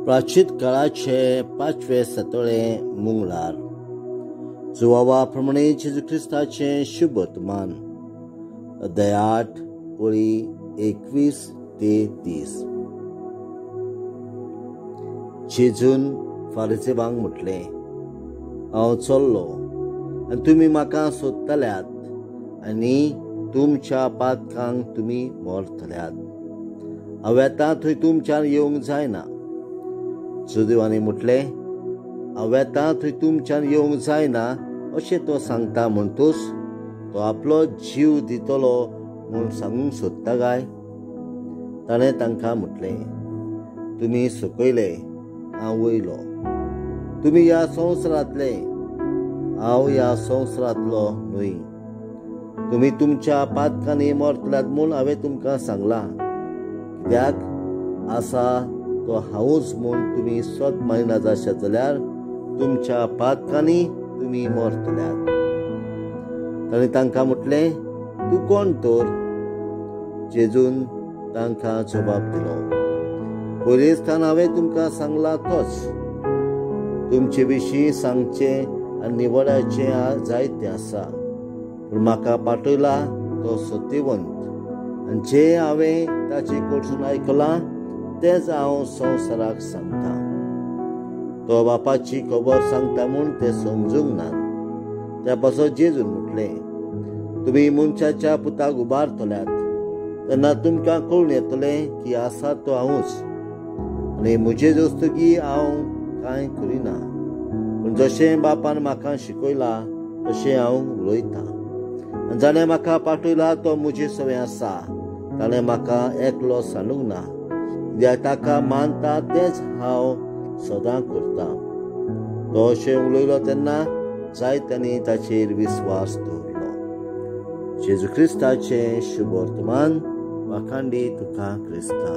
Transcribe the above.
प्राचीन काळाचे 5वें सतळे मंगळार जुवावा प्रमाणे जेजू ख्रिस्ताचे शुभ वर्तमान अध्याय 8 ओळी 21 ते 30. जेजून फारिसेवांक म्हटले, हांव चल्लो आनी तुमी म्हाका सोदतल्यात आनी तुमच्या पातकांक तुमी मोरतल्यात. हांव येता थंय तुमच्यान येवंक जायना. सुदैवानी म्हटले, हांव येता थंय तुमच्यान येवंक जायना अशें तो सांगता म्हणटूच तो आपलो जीव दितलो म्हूण सांगूंक सोदता काय? ताणें तांकां म्हटले, तुमी सकयले, हांव वयलो. तुमी ह्या संवसारांतले, हांव ह्या संवसारांतलो न्हय. तुमी तुमच्या पातकांनी मरतल्यात म्हूण हांवें तुमकां सांगलां. कित्याक आसा तो हांवूच म्हूण तुमी स्वत मानिना जाशात जाल्यार तुमच्या पातकांनी तुमी मरतल्यात. ताणें तांकां म्हटलें, तूं कोण तर? जेजून तांकां जबाब दिलो, पयलींचतान हांवें तुमकां सांगलां तोच. तुमचे विशीं सांगचें आनी निवडाचें जायतें आसा, पूण म्हाका पाठयला तो सत्यवंत आनी जें हांवें ताचे कडसून आयकलां तेंच हांव संवसाराक सांगतां. तो बापाची खबर सांगता म्हूण ते समजूंक ना. त्या पासत जेजून म्हटलें, तुमी मनशाच्या पुताक उबारतल्यात तेन्ना तुमकां कळून येतलें की आसा तो हांवूच आनी म्हजे जोस्तगी हांव कांय करिना, पूण जशें बापान म्हाका शिकयलां तशें हांव उलयतां. आनी जाणें म्हाका पाठयला तो म्हजे सवें आसा. ताणें म्हाका एकलो सांडूंक ना. कित्याक ताका मानता तेंच हांव सदां करतां. तो अशें उलयलो तेन्ना जायत्यांनी ताचेर विस्वास दवरलो. जेजू ख्रिस्ताचें शुभ वर्तमान. वाखांडी तुका क्रिस्ता.